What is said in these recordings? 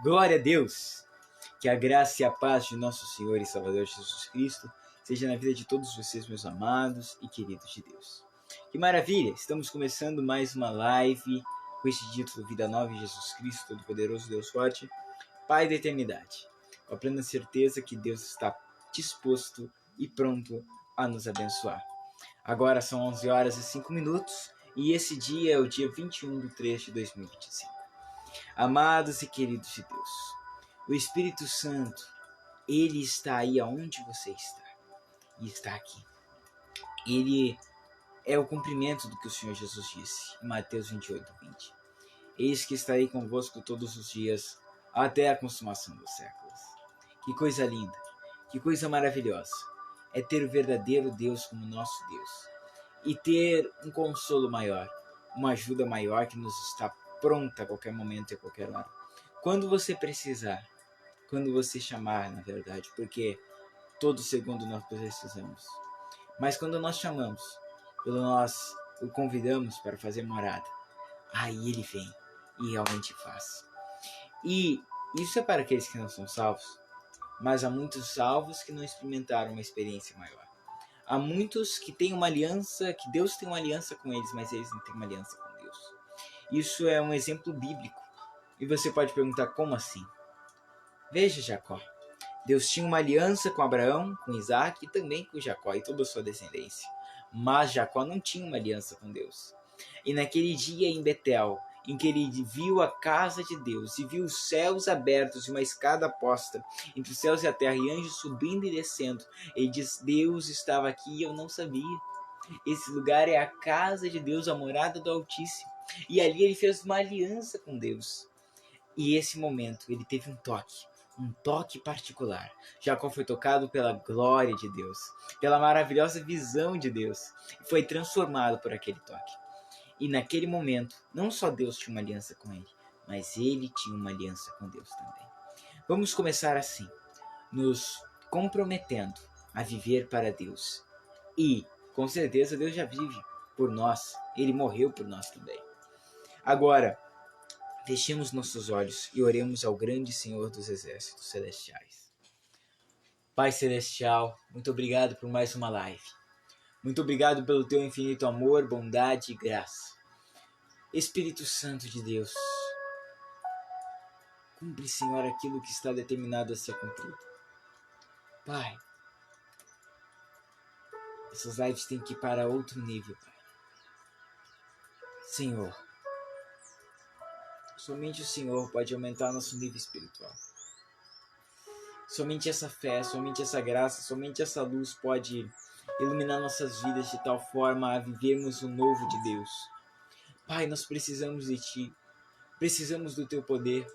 Glória a Deus! Que a graça e a paz de nosso Senhor e Salvador Jesus Cristo seja na vida de todos vocês, meus amados e queridos de Deus. Que maravilha! Estamos começando mais uma live com esse título Vida Nova em Jesus Cristo, Todo-Poderoso, Deus Forte, Pai da Eternidade. Com a plena certeza que Deus está disposto e pronto a nos abençoar. Agora são 11 horas e 5 minutos e esse dia é o dia 21/3/2025. Amados e queridos de Deus, o Espírito Santo, ele está aí aonde você está. E está aqui. Ele é o cumprimento do que o Senhor Jesus disse em Mateus 28:20. Eis que estarei convosco todos os dias, até a consumação dos séculos. Que coisa linda, que coisa maravilhosa é ter o verdadeiro Deus como nosso Deus. E ter um consolo maior, uma ajuda maior que nos está pronta a qualquer momento e a qualquer hora. Quando você precisar, quando você chamar, na verdade, porque todo segundo nós precisamos. Mas quando nós chamamos, quando nós o convidamos para fazer morada, aí ele vem e realmente faz. E isso é para aqueles que não são salvos, mas há muitos salvos que não experimentaram uma experiência maior. Há muitos que têm uma aliança, que Deus tem uma aliança com eles, mas eles não têm uma aliança com Deus. Isso é um exemplo bíblico. E você pode perguntar, como assim? Veja Jacó. Deus tinha uma aliança com Abraão, com Isaac e também com Jacó e toda a sua descendência. Mas Jacó não tinha uma aliança com Deus. E naquele dia em Betel, em que ele viu a casa de Deus e viu os céus abertos e uma escada posta entre os céus e a terra e anjos subindo e descendo, ele diz, Deus estava aqui e eu não sabia. Esse lugar é a casa de Deus, a morada do Altíssimo. E ali ele fez uma aliança com Deus. E esse momento ele teve um toque particular. Jacó foi tocado pela glória de Deus, pela maravilhosa visão de Deus, e foi transformado por aquele toque. E naquele momento, não só Deus tinha uma aliança com ele, mas ele tinha uma aliança com Deus também. Vamos começar assim, nos comprometendo a viver para Deus. E, com certeza, Deus já vive por nós. Ele morreu por nós também. Agora, fechemos nossos olhos e oremos ao grande Senhor dos Exércitos Celestiais. Pai Celestial, muito obrigado por mais uma live. Muito obrigado pelo teu infinito amor, bondade e graça. Espírito Santo de Deus, cumpre, Senhor, aquilo que está determinado a ser cumprido. Pai, essas lives têm que ir para outro nível, Pai. Senhor, somente o Senhor pode aumentar nosso nível espiritual. Somente essa fé, somente essa graça, somente essa luz pode iluminar nossas vidas de tal forma a vivermos o novo de Deus. Pai, nós precisamos de Ti, precisamos do Teu poder.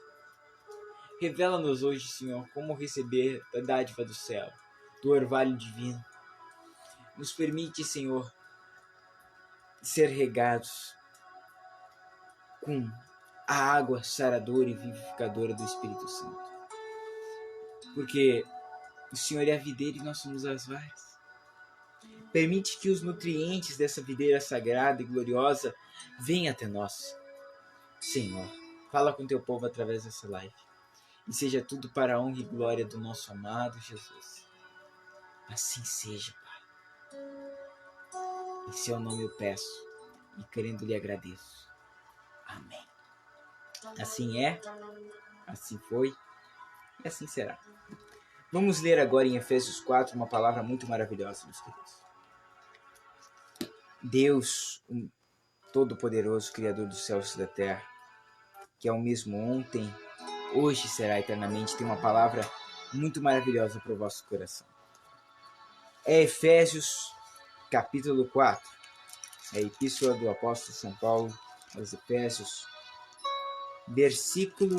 Revela-nos hoje, Senhor, como receber a dádiva do céu, do orvalho divino. Nos permite, Senhor, ser regados com a água saradora e vivificadora do Espírito Santo. Porque o Senhor é a videira e nós somos as varas. Permite que os nutrientes dessa videira sagrada e gloriosa venham até nós. Senhor, fala com teu povo através dessa live. E seja tudo para a honra e glória do nosso amado Jesus. Assim seja, Pai. Em seu nome eu peço e querendo lhe agradeço. Amém. Assim é, assim foi e assim será. Vamos ler agora em Efésios 4 uma palavra muito maravilhosa, meus queridos. Deus, o Todo-Poderoso, Criador dos céus e da terra, que é o mesmo ontem, hoje e será eternamente, tem uma palavra muito maravilhosa para o vosso coração. É Efésios capítulo 4, é a epístola do apóstolo São Paulo aos Efésios, versículo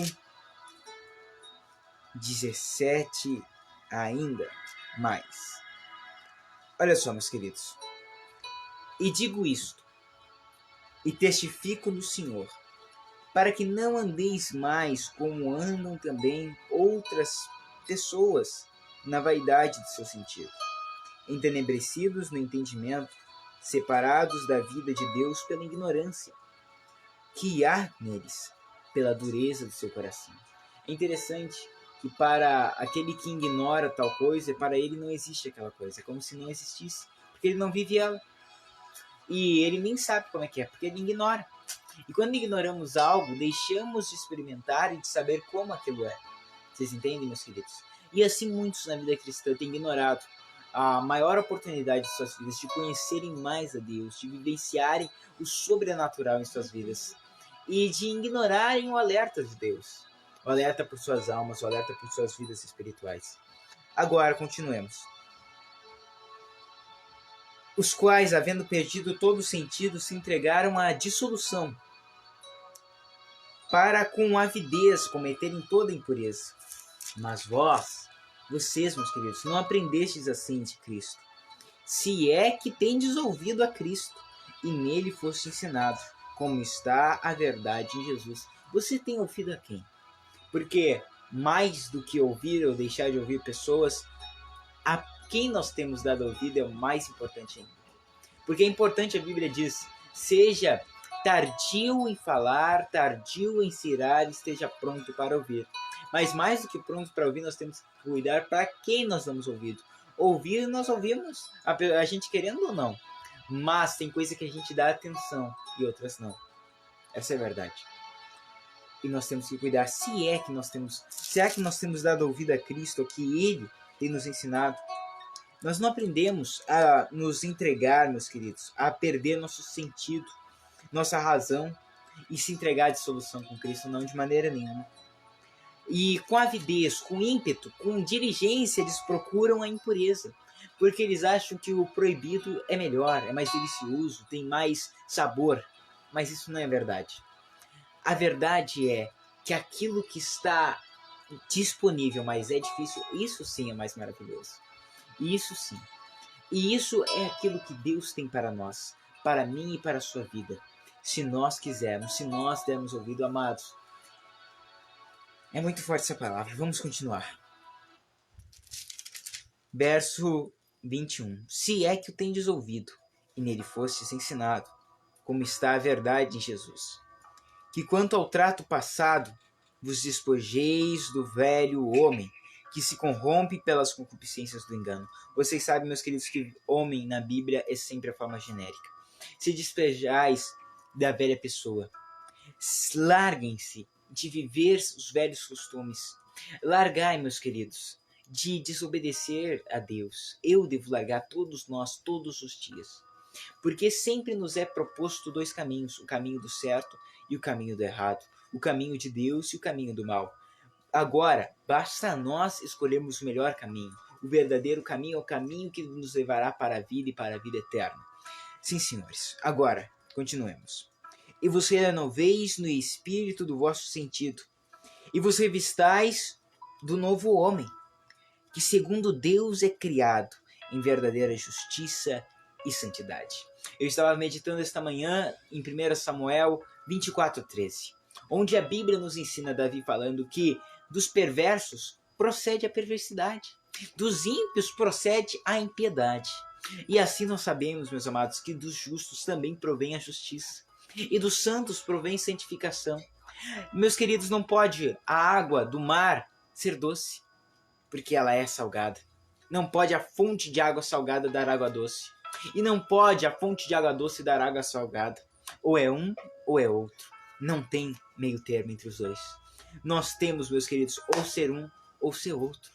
17 ainda mais. Olha só, meus queridos. E digo isto, e testifico no Senhor, para que não andeis mais como andam também outras pessoas na vaidade de seu sentido, entenebrecidos no entendimento, separados da vida de Deus pela ignorância que há neles, pela dureza do seu coração, É interessante que para aquele que ignora tal coisa, para ele não existe aquela coisa. É como se não existisse, porque ele não vive ela. E ele nem sabe como é, porque ele ignora. E quando ignoramos algo, deixamos de experimentar e de saber como aquilo é. Vocês entendem, meus queridos? E assim muitos na vida cristã têm ignorado a maior oportunidade de suas vidas de conhecerem mais a Deus, de vivenciarem o sobrenatural em suas vidas e de ignorarem o alerta de Deus, o alerta por suas almas, o alerta por suas vidas espirituais. Agora, continuemos. Os quais, havendo perdido todo o sentido, se entregaram à dissolução, para com avidez cometerem toda impureza. Mas vocês, meus queridos, não aprendestes assim de Cristo, se é que tendes ouvido a Cristo, e nele foste ensinado, como está a verdade em Jesus. Você tem ouvido a quem? Porque mais do que ouvir ou deixar de ouvir pessoas, a quem nós temos dado ouvido é o mais importante ainda. Porque é importante, a Bíblia diz, seja tardio em falar, tardio em cirar, esteja pronto para ouvir. Mas mais do que pronto para ouvir, nós temos que cuidar para quem nós damos ouvido. Ouvir, nós ouvimos, a gente querendo ou não. Mas tem coisa que a gente dá atenção e outras não. Essa é a verdade. E nós temos que cuidar, será que nós temos dado ouvido a Cristo, ao que Ele tem nos ensinado? Nós não aprendemos a nos entregar, meus queridos, a perder nosso sentido, nossa razão e se entregar de solução com Cristo, não, de maneira nenhuma. E com avidez, com ímpeto, com diligência, eles procuram a impureza, porque eles acham que o proibido é melhor, é mais delicioso, tem mais sabor, mas isso não é verdade. A verdade é que aquilo que está disponível, mas é difícil, isso sim é mais maravilhoso. Isso sim. E isso é aquilo que Deus tem para nós, para mim e para a sua vida. Se nós quisermos, se nós dermos ouvido, amados. É muito forte essa palavra. Vamos continuar. Verso 21. Se é que o tendes ouvido, e nele fostes ensinado, como está a verdade em Jesus, que quanto ao trato passado, vos despojeis do velho homem, que se corrompe pelas concupiscências do engano. Vocês sabem, meus queridos, que homem na Bíblia é sempre a forma genérica. Se despejais da velha pessoa, larguem-se de viver os velhos costumes. Largai, meus queridos, de desobedecer a Deus. Eu devo largar, todos nós, todos os dias. Porque sempre nos é proposto dois caminhos, o caminho do certo e o caminho do errado, o caminho de Deus e o caminho do mal. Agora, basta a nós escolhermos o melhor caminho. O verdadeiro caminho é o caminho que nos levará para a vida e para a vida eterna. Sim, senhores. Agora, continuemos. E vos renoveis no espírito do vosso sentido, e vos revistais do novo homem, que segundo Deus é criado em verdadeira justiça e santidade. Eu estava meditando esta manhã em 1 Samuel 24:13, onde a Bíblia nos ensina Davi falando que dos perversos procede a perversidade, dos ímpios procede a impiedade. E assim nós sabemos, meus amados, que dos justos também provém a justiça, e dos santos provém santificação. Meus queridos, não pode a água do mar ser doce, porque ela é salgada. Não pode a fonte de água salgada dar água doce. E não pode a fonte de água doce dar água salgada. Ou é um ou é outro. Não tem meio termo entre os dois. Nós temos, meus queridos, ou ser um ou ser outro.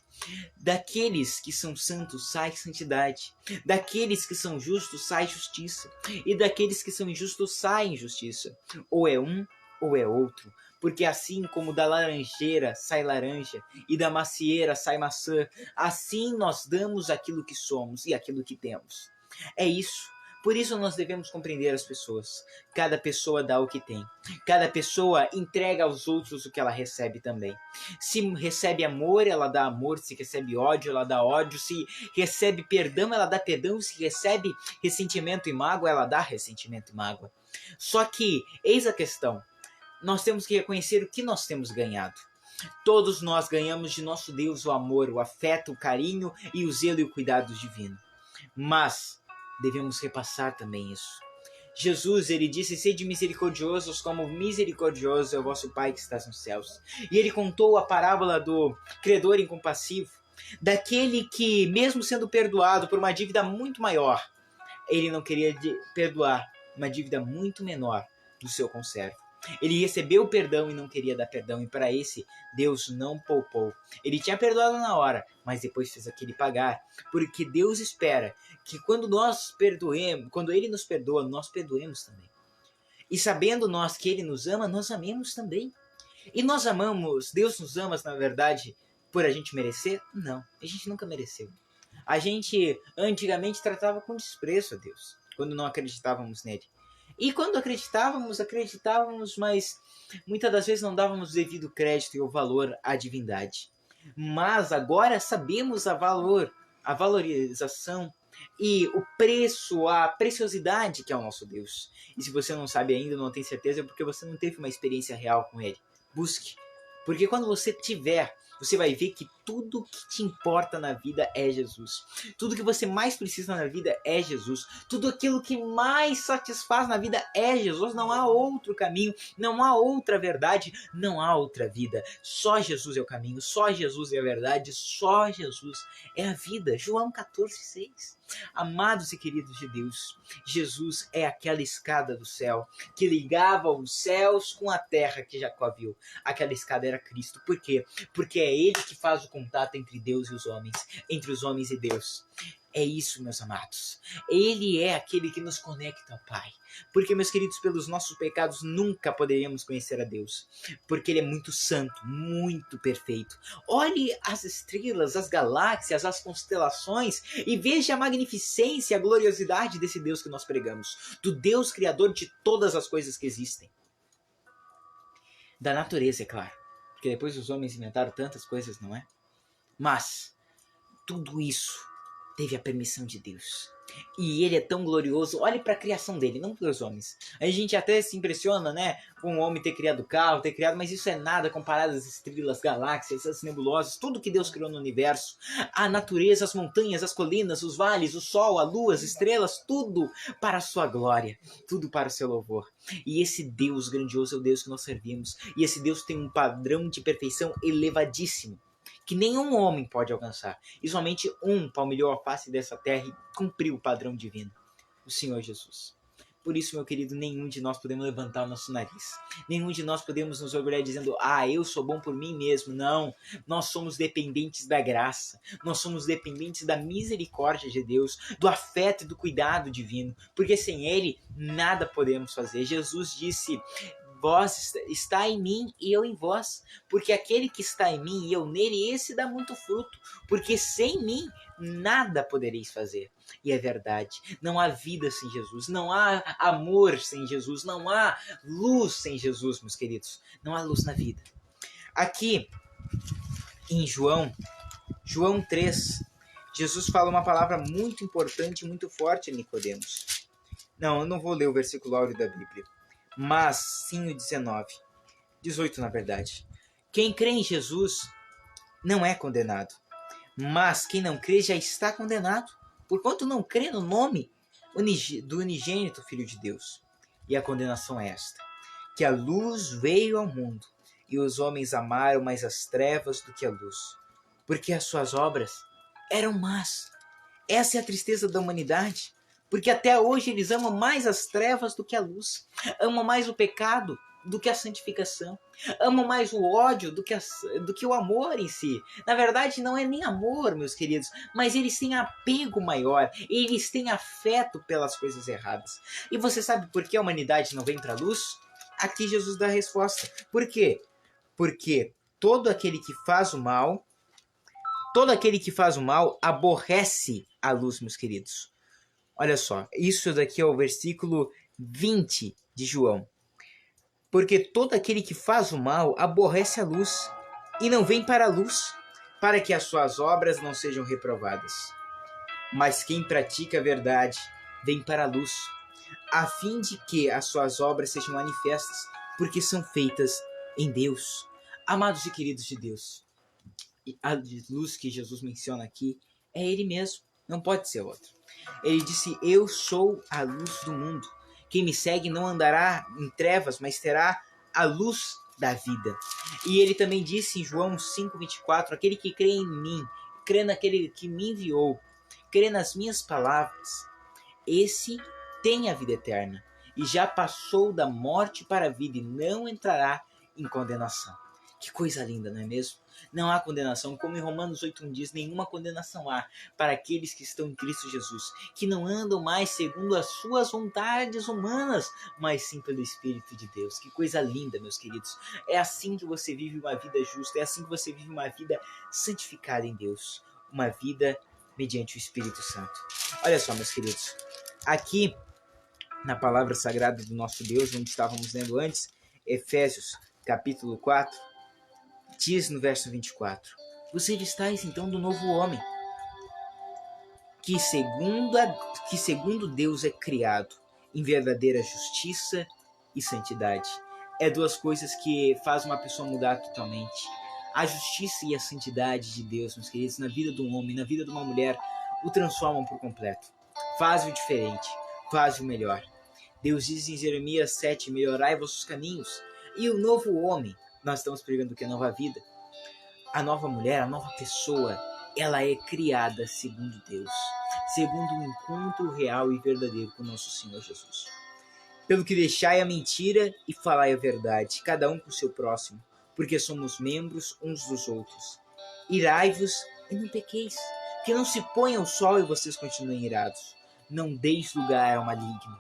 Daqueles que são santos sai santidade. Daqueles que são justos sai justiça. E daqueles que são injustos sai injustiça. Ou é um ou é outro. Porque assim como da laranjeira sai laranja e da macieira sai maçã, assim nós damos aquilo que somos e aquilo que temos. É isso. Por isso nós devemos compreender as pessoas. Cada pessoa dá o que tem. Cada pessoa entrega aos outros o que ela recebe também. Se recebe amor, ela dá amor. Se recebe ódio, ela dá ódio. Se recebe perdão, ela dá perdão. Se recebe ressentimento e mágoa, ela dá ressentimento e mágoa. Só que, eis a questão. Nós temos que reconhecer o que nós temos ganhado. Todos nós ganhamos de nosso Deus o amor, o afeto, o carinho e o zelo e o cuidado divino. Mas devemos repassar também isso. Jesus, ele disse, sede misericordiosos como misericordioso é o vosso Pai que está nos céus. E ele contou a parábola do credor incompassivo, daquele que, mesmo sendo perdoado por uma dívida muito maior, ele não queria perdoar uma dívida muito menor do seu conservo. Ele recebeu o perdão e não queria dar perdão, e para esse Deus não poupou. Ele tinha perdoado na hora, mas depois fez aquele pagar, porque Deus espera que quando nós perdoemos, quando Ele nos perdoa, nós perdoemos também. E sabendo nós que Ele nos ama, nós amemos também. E nós amamos, Deus nos ama, na verdade, por a gente merecer? Não, a gente nunca mereceu. A gente antigamente tratava com desprezo a Deus, quando não acreditávamos nele. E quando acreditávamos, mas muitas das vezes não dávamos devido crédito e o valor à divindade. Mas agora sabemos a valorização e o preço, a preciosidade que é o nosso Deus. E se você não sabe ainda, não tem certeza, é porque você não teve uma experiência real com ele. Busque. Porque quando você tiver, você vai ver que tudo que te importa na vida é Jesus. Tudo que você mais precisa na vida é Jesus. Tudo aquilo que mais satisfaz na vida é Jesus. Não há outro caminho, não há outra verdade, não há outra vida. Só Jesus é o caminho, só Jesus é a verdade, só Jesus é a vida. João 14,6. Amados e queridos de Deus, Jesus é aquela escada do céu que ligava os céus com a terra que Jacó viu. Aquela escada era Cristo. Por quê? Porque é Ele que faz o contato entre Deus e os homens, entre os homens e Deus. É isso, meus amados. Ele é aquele que nos conecta ao Pai. Porque, meus queridos, pelos nossos pecados nunca poderíamos conhecer a Deus. Porque Ele é muito santo, muito perfeito. Olhe as estrelas, as galáxias, as constelações e veja a magnificência, a gloriosidade desse Deus que nós pregamos. Do Deus criador de todas as coisas que existem. Da natureza, é claro. Porque depois os homens inventaram tantas coisas, não é? Mas tudo isso teve a permissão de Deus. E ele é tão glorioso. Olhe para a criação dele, não para os homens. A gente até se impressiona, né? Com o homem ter criado carro, ter criado... Mas isso é nada comparado às estrelas, galáxias, as nebulosas. Tudo que Deus criou no universo. A natureza, as montanhas, as colinas, os vales, o sol, a lua, as estrelas. Tudo para a sua glória. Tudo para o seu louvor. E esse Deus grandioso é o Deus que nós servimos. E esse Deus tem um padrão de perfeição elevadíssimo, que nenhum homem pode alcançar. E somente um palmilhou a face dessa terra e cumpriu o padrão divino, o Senhor Jesus. Por isso, meu querido, nenhum de nós podemos levantar o nosso nariz. Nenhum de nós podemos nos orgulhar dizendo, eu sou bom por mim mesmo. Não, nós somos dependentes da graça. Nós somos dependentes da misericórdia de Deus, do afeto e do cuidado divino. Porque sem Ele, nada podemos fazer. Jesus disse... Vós está em mim e eu em vós, porque aquele que está em mim e eu nele, esse dá muito fruto, porque sem mim nada podereis fazer. E é verdade, não há vida sem Jesus, não há amor sem Jesus, não há luz sem Jesus, meus queridos, não há luz na vida. Aqui em João 3, Jesus fala uma palavra muito importante, muito forte a Nicodemos. Não, eu não vou ler o versículo áureo da Bíblia, mas sim o 18 na verdade. Quem crê em Jesus não é condenado, mas quem não crê já está condenado, porquanto não crê no nome do unigênito Filho de Deus. E a condenação é esta, que a luz veio ao mundo, e os homens amaram mais as trevas do que a luz, porque as suas obras eram más. Essa é a tristeza da humanidade. Porque até hoje eles amam mais as trevas do que a luz. Amam mais o pecado do que a santificação. Amam mais o ódio do que o amor em si. Na verdade, não é nem amor, meus queridos, mas eles têm apego maior. Eles têm afeto pelas coisas erradas. E você sabe por que a humanidade não vem para a luz? Aqui Jesus dá a resposta. Por quê? Porque todo aquele que faz o mal aborrece a luz, meus queridos. Olha só, isso daqui é o versículo 20 de João. Porque todo aquele que faz o mal aborrece a luz e não vem para a luz, para que as suas obras não sejam reprovadas. Mas quem pratica a verdade vem para a luz, a fim de que as suas obras sejam manifestas, porque são feitas em Deus. Amados e queridos de Deus, a luz que Jesus menciona aqui é Ele mesmo, não pode ser outro. Ele disse, eu sou a luz do mundo. Quem me segue não andará em trevas, mas terá a luz da vida. E ele também disse em João 5,24, aquele que crê em mim, crê naquele que me enviou, crê nas minhas palavras, esse tem a vida eterna, e já passou da morte para a vida, e não entrará em condenação. Que coisa linda, não é mesmo? Não há condenação, como em Romanos 8,1 diz, nenhuma condenação há para aqueles que estão em Cristo Jesus, que não andam mais segundo as suas vontades humanas, mas sim pelo Espírito de Deus. Que coisa linda, meus queridos. É assim que você vive uma vida justa, é assim que você vive uma vida santificada em Deus, uma vida mediante o Espírito Santo. Olha só, meus queridos, aqui na palavra sagrada do nosso Deus, onde estávamos lendo antes, Efésios capítulo 4, diz no verso 24, vocês estáis então do novo homem, que segundo Deus é criado em verdadeira justiça e santidade. É duas coisas que fazem uma pessoa mudar totalmente. A justiça e a santidade de Deus, meus queridos, na vida de um homem, na vida de uma mulher, o transformam por completo. Faz o diferente, faz o melhor. Deus diz em Jeremias 7, melhorai vossos caminhos. E o novo homem, nós estamos pregando que é a nova vida, a nova mulher, a nova pessoa, ela é criada segundo Deus, segundo um encontro real e verdadeiro com nosso Senhor Jesus. Pelo que deixai a mentira e falai a verdade, cada um com o seu próximo, porque somos membros uns dos outros. Irai-vos e não pequeis, que não se ponha o sol e vocês continuem irados. Não deis lugar ao maligno.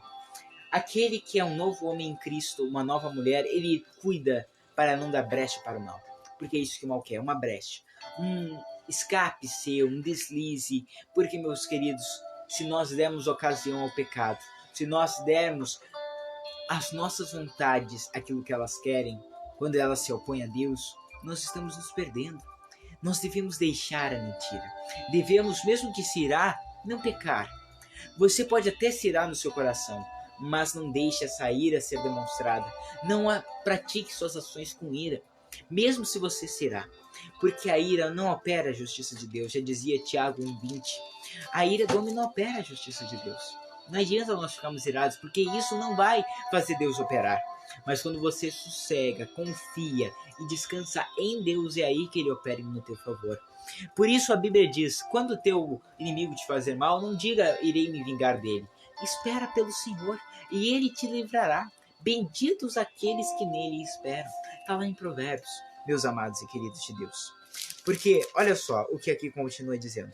Aquele que é um novo homem em Cristo, uma nova mulher, ele cuida para não dar brecha para o mal. Porque é isso que o mal quer, uma brecha. Um escape seu, um deslize. Porque, meus queridos, se nós dermos ocasião ao pecado, se nós dermos às nossas vontades aquilo que elas querem, quando elas se opõem a Deus, nós estamos nos perdendo. Nós devemos deixar a mentira. Devemos, mesmo que se irá, não pecar. Você pode até se irar no seu coração, mas não deixe essa ira ser demonstrada. Não pratique suas ações com ira, mesmo se você será, porque a ira não opera a justiça de Deus. Já dizia Tiago 1,20, a ira do homem não opera a justiça de Deus. Não adianta nós ficarmos irados, porque isso não vai fazer Deus operar. Mas quando você sossega, confia e descansa em Deus, é aí que ele opera no teu favor. Por isso a Bíblia diz, quando o teu inimigo te fazer mal, não diga, irei me vingar dele. Espera pelo Senhor e ele te livrará. Benditos aqueles que nele esperam. Está lá em Provérbios, meus amados e queridos de Deus. Porque, olha só o que aqui continua dizendo.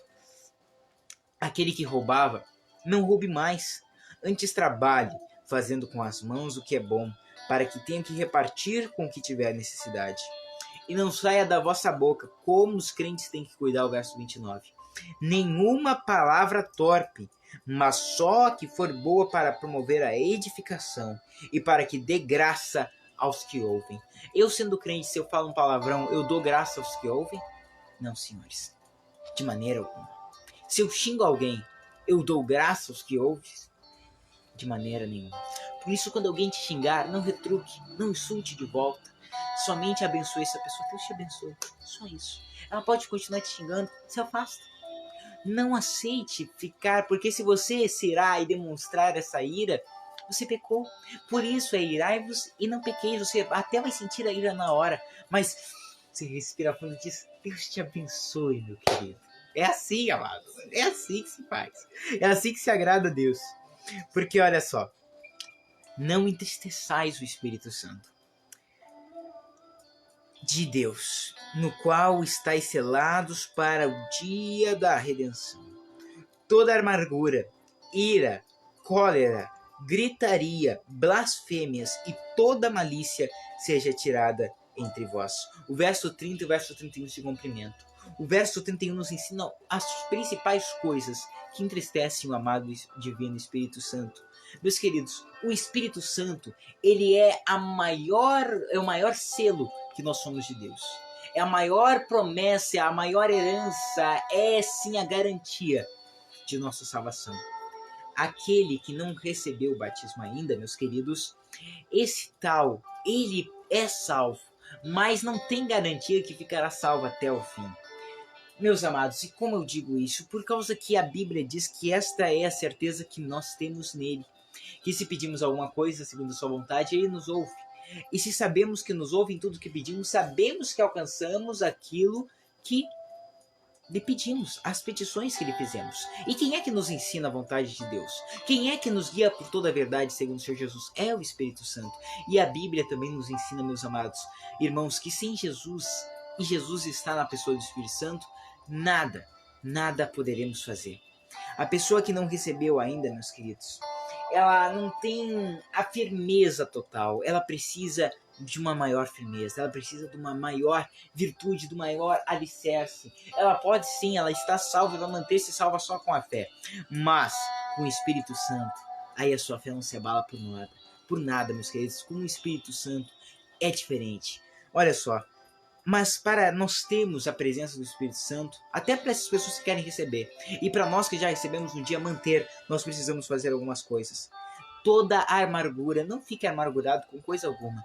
Aquele que roubava, não roube mais. Antes trabalhe, fazendo com as mãos o que é bom, para que tenha que repartir com o que tiver necessidade. E não saia da vossa boca, como os crentes têm que cuidar, o verso 29. Nenhuma palavra torpe, mas só que for boa para promover a edificação e para que dê graça aos que ouvem. Eu, sendo crente, se eu falo um palavrão, eu dou graça aos que ouvem? Não, senhores, de maneira alguma. Se eu xingo alguém, eu dou graça aos que ouvem? De maneira nenhuma. Por isso, quando alguém te xingar, não retruque, não insulte de volta. Somente abençoe essa pessoa. Deus te abençoe. Só isso. Ela pode continuar te xingando, se afasta. Não aceite ficar, porque se você se irar e demonstrar essa ira, você pecou. Por isso é irai-vos e não pequeis. Você até vai sentir a ira na hora, mas você respira fundo e diz, Deus te abençoe, meu querido. É assim, amados. É assim que se faz. É assim que se agrada a Deus. Porque olha só, não entristeçais o Espírito Santo de Deus, no qual estáis selados para o dia da redenção. Toda amargura, ira, cólera, gritaria, blasfêmias e toda malícia seja tirada entre vós. O verso 30 e o verso 31 se complementam. O verso 31 nos ensina as principais coisas que entristecem o amado divino Espírito Santo. Meus queridos, o Espírito Santo, ele é o maior selo que nós somos de Deus. É a maior promessa, a maior herança, é sim a garantia de nossa salvação. Aquele que não recebeu o batismo ainda, meus queridos, esse tal, ele é salvo, mas não tem garantia que ficará salvo até o fim. Meus amados, e como eu digo isso? Por causa que a Bíblia diz que esta é a certeza que nós temos nele. Que se pedimos alguma coisa segundo a sua vontade, ele nos ouve. E se sabemos que nos ouve em tudo que pedimos, sabemos que alcançamos aquilo que lhe pedimos, as petições que lhe fizemos. E quem é que nos ensina a vontade de Deus? Quem é que nos guia por toda a verdade, segundo o Senhor Jesus? É o Espírito Santo. E a Bíblia também nos ensina, meus amados irmãos, que sem Jesus, e Jesus está na pessoa do Espírito Santo, nada poderemos fazer. A pessoa que não recebeu ainda, meus queridos, ela não tem a firmeza total, ela precisa de uma maior firmeza, ela precisa de uma maior virtude, do maior alicerce. Ela pode sim, ela está salva, vai manter-se salva só com a fé, mas com o Espírito Santo, aí a sua fé não se abala por nada, meus queridos. Com o Espírito Santo é diferente. Olha só, mas para nós termos a presença do Espírito Santo, até para essas pessoas que querem receber, e para nós que já recebemos um dia manter, nós precisamos fazer algumas coisas. Toda a amargura, não fique amargurado com coisa alguma.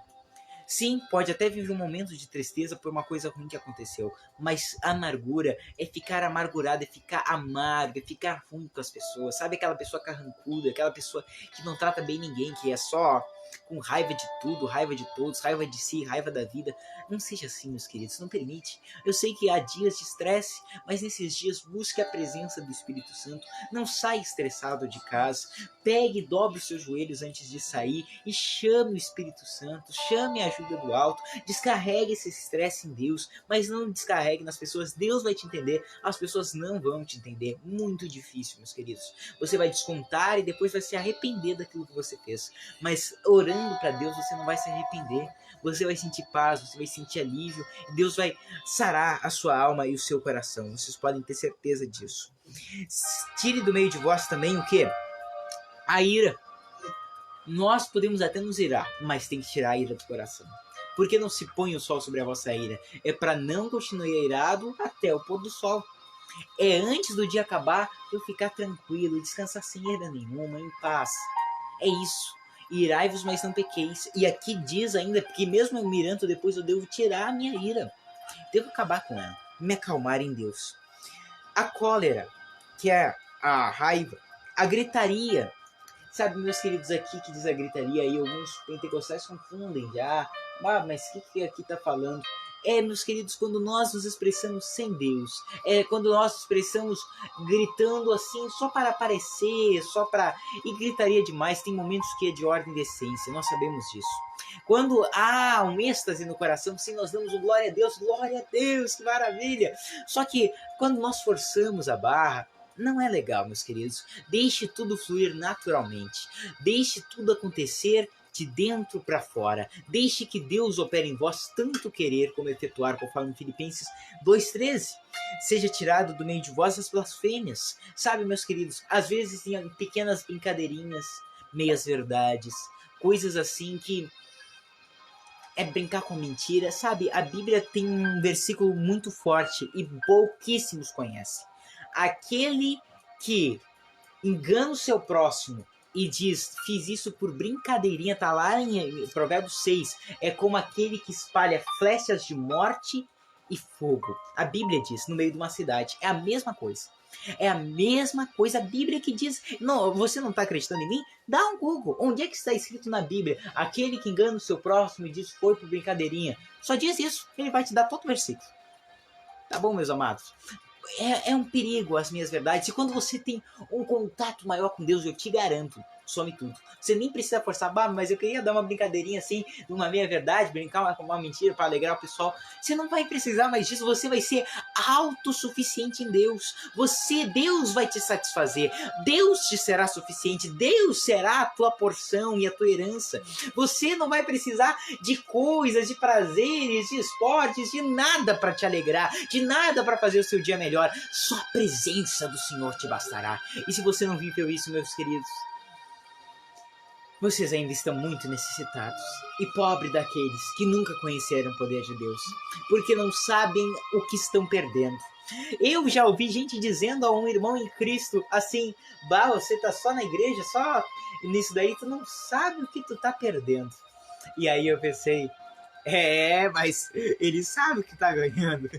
Sim, pode até viver um momento de tristeza por uma coisa ruim que aconteceu, mas amargura é ficar amargurado, é ficar amargo, é ficar ruim com as pessoas. Sabe aquela pessoa carrancuda, aquela pessoa que não trata bem ninguém, que é só com raiva de tudo, raiva de todos, raiva de si, raiva da vida. Não seja assim, meus queridos, não permite. Eu sei que há dias de estresse, mas nesses dias busque a presença do Espírito Santo. Não saia estressado de casa. Pegue e dobre os seus joelhos antes de sair e chame o Espírito Santo, chame a ajuda do alto, descarregue esse estresse em Deus, mas não descarregue nas pessoas. Deus vai te entender, as pessoas não vão te entender. Muito difícil, meus queridos. Você vai descontar e depois vai se arrepender daquilo que você fez, mas orando para Deus você não vai se arrepender. Você vai sentir paz, você vai sentir alívio, e Deus vai sarar a sua alma e o seu coração. Vocês podem ter certeza disso. Tire do meio de vós também o quê? A ira. Nós podemos até nos irar, mas tem que tirar a ira do coração. Porque não se põe o sol sobre a vossa ira? É para não continuar irado até o pôr do sol. É antes do dia acabar eu ficar tranquilo, descansar sem ira nenhuma, em paz. É isso. Irai-vos, mas não pequeis. E aqui diz ainda que mesmo eu mirando depois eu devo tirar a minha ira. Devo acabar com ela. Me acalmar em Deus. A cólera, que é a raiva. A gritaria. Sabe, meus queridos, aqui que diz a gritaria, aí alguns pentecostais confundem já. Ah, mas o que aqui está falando? É, meus queridos, quando nós nos expressamos sem Deus. É quando nós nos expressamos gritando assim, só para aparecer, só para... E gritaria demais, tem momentos que é de ordem de essência, nós sabemos disso. Quando há um êxtase no coração, sim, nós damos o glória a Deus, que maravilha. Só que quando nós forçamos a barra, não é legal, meus queridos. Deixe tudo fluir naturalmente. Deixe tudo acontecer de dentro para fora. Deixe que Deus opere em vós tanto querer como efetuar, conforme Filipenses 2,13. Seja tirado do meio de vós as blasfêmias. Sabe, meus queridos, às vezes tem pequenas brincadeirinhas, meias verdades, coisas assim que é brincar com mentira. Sabe, a Bíblia tem um versículo muito forte e pouquíssimos conhecem. Aquele que engana o seu próximo e diz, fiz isso por brincadeirinha, tá lá em Provérbios 6, é como aquele que espalha flechas de morte e fogo. A Bíblia diz, no meio de uma cidade, é a mesma coisa. É a mesma coisa, a Bíblia que diz, não, você não está acreditando em mim? Dá um Google, onde é que está escrito na Bíblia? Aquele que engana o seu próximo e diz, foi por brincadeirinha. Só diz isso, ele vai te dar todo o versículo. Tá bom, meus amados? É um perigo as minhas verdades. E quando você tem um contato maior com Deus, eu te garanto, some tudo. Você nem precisa forçar, mas eu queria dar uma brincadeirinha assim, uma meia verdade, brincar com uma mentira para alegrar o pessoal. Você não vai precisar mais disso, você vai ser autossuficiente em Deus. Deus vai te satisfazer. Deus te será suficiente. Deus será a tua porção e a tua herança. Você não vai precisar de coisas, de prazeres, de esportes, de nada para te alegrar, de nada para fazer o seu dia melhor. Só a presença do Senhor te bastará. E se você não viveu isso, meus queridos, vocês ainda estão muito necessitados e pobre daqueles que nunca conheceram o poder de Deus, porque não sabem o que estão perdendo. Eu já ouvi gente dizendo a um irmão em Cristo assim, você tá só na igreja, só nisso daí, tu não sabe o que tu tá perdendo. E aí eu pensei, mas ele sabe o que tá ganhando.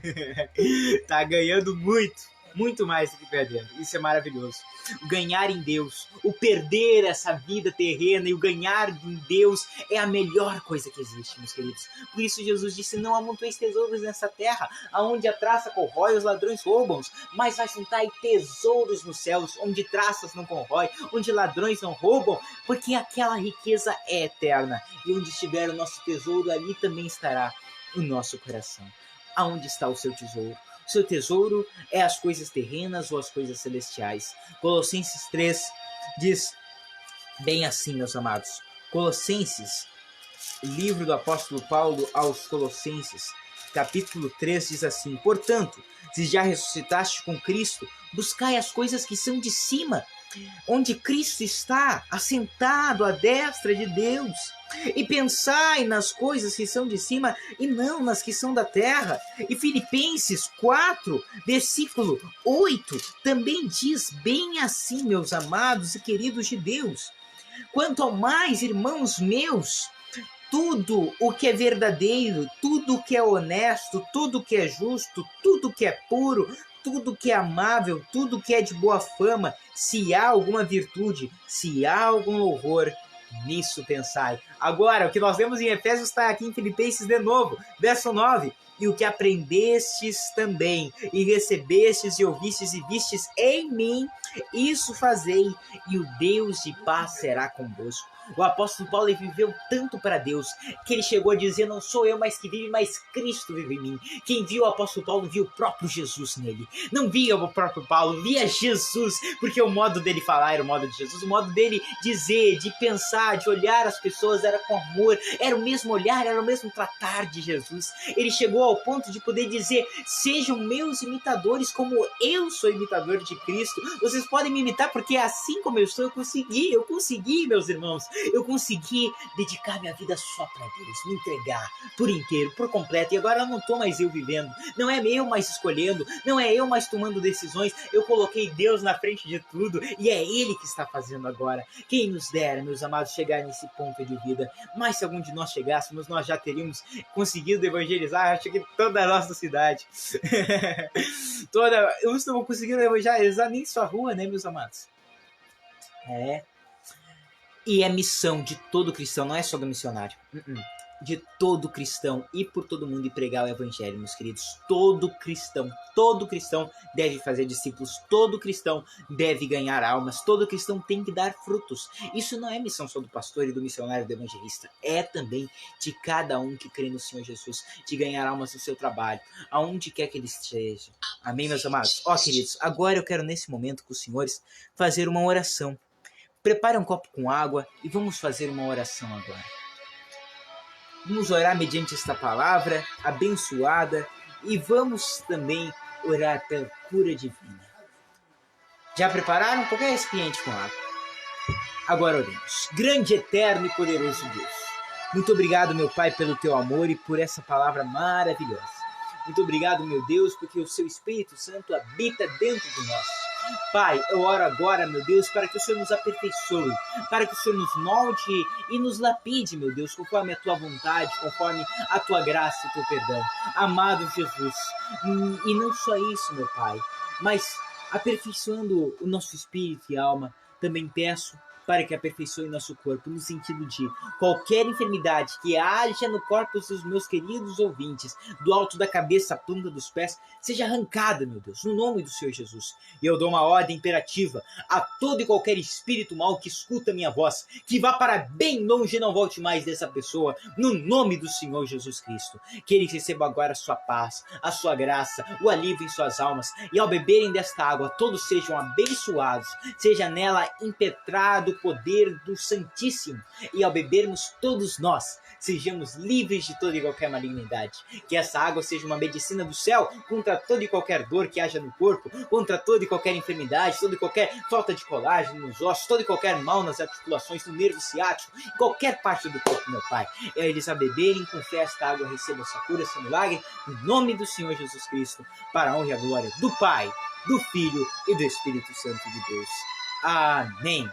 Tá ganhando muito. muito mais do que perdendo. Isso é maravilhoso. O ganhar em Deus, o perder essa vida terrena e o ganhar em Deus é a melhor coisa que existe, meus queridos. Por isso Jesus disse: não amontoeis tesouros nessa terra, aonde a traça corrói, os ladrões roubam, mas ajuntai tesouros nos céus, onde traças não corrói, onde ladrões não roubam, porque aquela riqueza é eterna. E onde estiver o nosso tesouro, ali também estará o nosso coração. Aonde está o seu tesouro? O seu tesouro é as coisas terrenas ou as coisas celestiais? Colossenses 3 diz bem assim, meus amados. Colossenses, livro do apóstolo Paulo aos Colossenses, capítulo 3 diz assim: portanto, se já ressuscitaste com Cristo, buscai as coisas que são de cima, onde Cristo está assentado à destra de Deus, e pensai nas coisas que são de cima e não nas que são da terra. E Filipenses 4, versículo 8, também diz bem assim, meus amados e queridos de Deus: quanto ao mais, irmãos meus, tudo o que é verdadeiro, tudo o que é honesto, tudo o que é justo, tudo o que é puro, tudo que é amável, tudo que é de boa fama, se há alguma virtude, se há algum louvor, nisso pensai. Agora, o que nós vemos em Efésios está aqui em Filipenses de novo, verso 9. E o que aprendestes também, e recebestes e ouvistes e vistes em mim, isso fazei, e o Deus de paz será convosco. O apóstolo Paulo viveu tanto para Deus que ele chegou a dizer: não sou eu mais que vive, mas Cristo vive em mim. Quem viu o apóstolo Paulo viu o próprio Jesus nele. Não via o próprio Paulo, via Jesus, porque o modo dele falar era o modo de Jesus, o modo dele dizer, de pensar, de olhar as pessoas era com amor, era o mesmo olhar, era o mesmo tratar de Jesus. Ele chegou ao ponto de poder dizer: sejam meus imitadores como eu sou imitador de Cristo. Vocês podem me imitar porque assim como eu sou, eu consegui, meus irmãos. Eu consegui dedicar minha vida só para Deus, me entregar por inteiro, por completo. E agora não estou mais eu vivendo, não é eu mais escolhendo, não é eu mais tomando decisões. Eu coloquei Deus na frente de tudo e é Ele que está fazendo agora. Quem nos dera, meus amados, chegar nesse ponto de vida. Mas se algum de nós chegássemos, nós já teríamos conseguido evangelizar, acho que toda a nossa cidade. Eu não estou conseguindo evangelizar nem sua rua, né, meus amados? E é missão de todo cristão, não é só do missionário. De todo cristão, ir por todo mundo e pregar o evangelho, meus queridos. Todo cristão deve fazer discípulos, todo cristão deve ganhar almas, todo cristão tem que dar frutos. Isso não é missão só do pastor e do missionário, do evangelista, é também de cada um que crê no Senhor Jesus, de ganhar almas no seu trabalho, aonde quer que ele esteja. Amém, meus amados? Queridos, agora eu quero nesse momento com os senhores fazer uma oração. Prepare um copo com água e vamos fazer uma oração agora. Vamos orar mediante esta palavra abençoada e vamos também orar pela cura divina. Já prepararam? Qualquer recipiente com água. Agora oremos. Grande, eterno e poderoso Deus, muito obrigado, meu Pai, pelo teu amor e por essa palavra maravilhosa. Muito obrigado, meu Deus, porque o seu Espírito Santo habita dentro de nós. Pai, eu oro agora, meu Deus, para que o Senhor nos aperfeiçoe, para que o Senhor nos molde e nos lapide, meu Deus, conforme a tua vontade, conforme a tua graça e o teu perdão. Amado Jesus, e não só isso, meu Pai, mas aperfeiçoando o nosso espírito e alma, também peço para que aperfeiçoe nosso corpo, no sentido de qualquer enfermidade que haja no corpo dos meus queridos ouvintes, do alto da cabeça à planta dos pés, seja arrancada, meu Deus, no nome do Senhor Jesus. E eu dou uma ordem imperativa a todo e qualquer espírito mau que escuta minha voz, que vá para bem longe e não volte mais dessa pessoa, no nome do Senhor Jesus Cristo. Que eles recebam agora a sua paz, a sua graça, o alívio em suas almas, e ao beberem desta água, todos sejam abençoados, seja nela impetrado o poder do Santíssimo, e ao bebermos todos nós, sejamos livres de toda e qualquer malignidade. Que essa água seja uma medicina do céu contra toda e qualquer dor que haja no corpo, contra toda e qualquer enfermidade, toda e qualquer falta de colágeno nos ossos, todo e qualquer mal nas articulações, no nervo ciático, em qualquer parte do corpo, meu Pai. E eles a beberem com fé esta água recebam essa cura, esse milagre, em nome do Senhor Jesus Cristo, para a honra e a glória do Pai, do Filho e do Espírito Santo de Deus. Amém.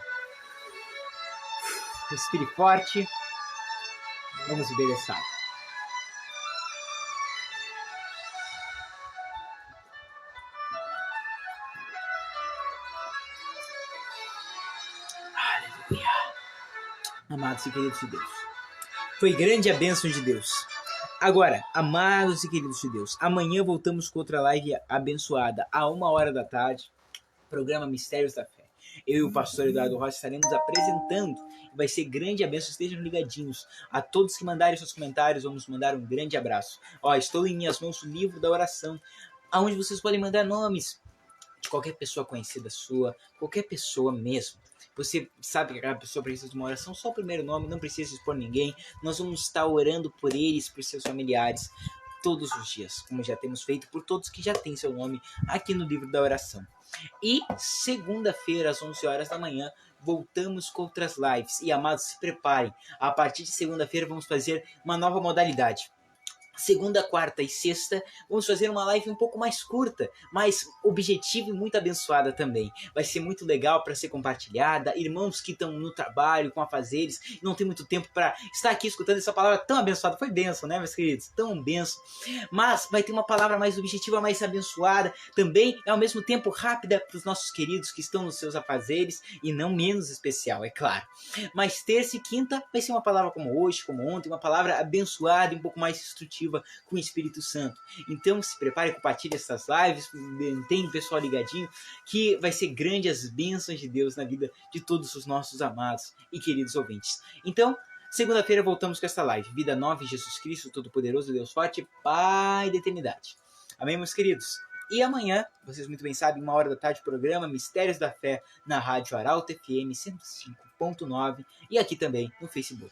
Respire forte. Vamos beber essa água. Amados e queridos de Deus, foi grande a bênção de Deus. Agora, amados e queridos de Deus, amanhã voltamos com outra live abençoada, à 1h da tarde, programa Mistérios da Fé. Eu e o pastor Eduardo Rossi estaremos apresentando, vai ser grande a bênção, estejam ligadinhos. A todos que mandarem seus comentários, vamos mandar um grande abraço. Estou em minhas mãos o livro da oração, onde vocês podem mandar nomes de qualquer pessoa conhecida sua, qualquer pessoa mesmo. Você sabe que aquela pessoa precisa de uma oração, só o primeiro nome, não precisa expor ninguém. Nós vamos estar orando por eles, por seus familiares, todos os dias, como já temos feito por todos que já têm seu nome aqui no livro da oração. E segunda-feira, às 11 horas da manhã, voltamos com outras lives. E amados, se preparem, a partir de segunda-feira vamos fazer uma nova modalidade. Segunda, quarta e sexta, vamos fazer uma live um pouco mais curta, mais objetiva e muito abençoada também. Vai ser muito legal para ser compartilhada. Irmãos que estão no trabalho, com afazeres, e não tem muito tempo para estar aqui escutando essa palavra tão abençoada. Foi bênção, né, meus queridos? Tão bênção. Mas vai ter uma palavra mais objetiva, mais abençoada, também, ao mesmo tempo, rápida para os nossos queridos que estão nos seus afazeres, e não menos especial, é claro. Mas terça e quinta vai ser uma palavra como hoje, como ontem, uma palavra abençoada e um pouco mais instrutiva com o Espírito Santo. Então se prepare, compartilhe essas lives, tem o pessoal ligadinho, que vai ser grande as bênçãos de Deus na vida de todos os nossos amados e queridos ouvintes. Então, segunda-feira voltamos com essa live. Vida nova em Jesus Cristo, Todo-Poderoso, Deus Forte, Pai da Eternidade. Amém, meus queridos? E amanhã, vocês muito bem sabem, 1h da tarde, programa Mistérios da Fé na Rádio Arauto FM 105.9 e aqui também no Facebook.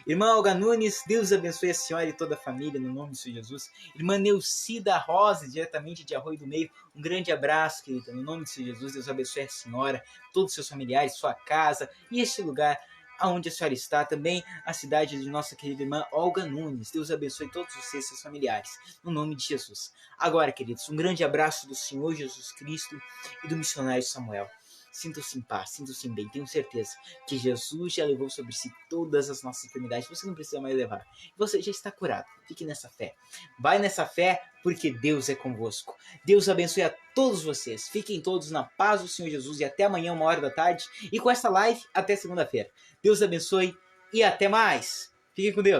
Irmã Olga Nunes, Deus abençoe a senhora e toda a família, no nome de Jesus. Irmã Neucida Rosa, diretamente de Arroio do Meio, um grande abraço, querida, no nome de Jesus. Deus abençoe a senhora, todos os seus familiares, sua casa e este lugar aonde a senhora está, também a cidade de nossa querida irmã Olga Nunes. Deus abençoe todos vocês e seus familiares, no nome de Jesus. Agora, queridos, um grande abraço do Senhor Jesus Cristo e do missionário Samuel. Sintam-se em paz, sintam-se bem. Tenho certeza que Jesus já levou sobre si todas as nossas enfermidades. Você não precisa mais levar. Você já está curado. Fique nessa fé. Vai nessa fé, porque Deus é convosco. Deus abençoe a todos vocês. Fiquem todos na paz do Senhor Jesus. E até amanhã, 1h da tarde. E com essa live, até segunda-feira. Deus abençoe e até mais. Fiquem com Deus.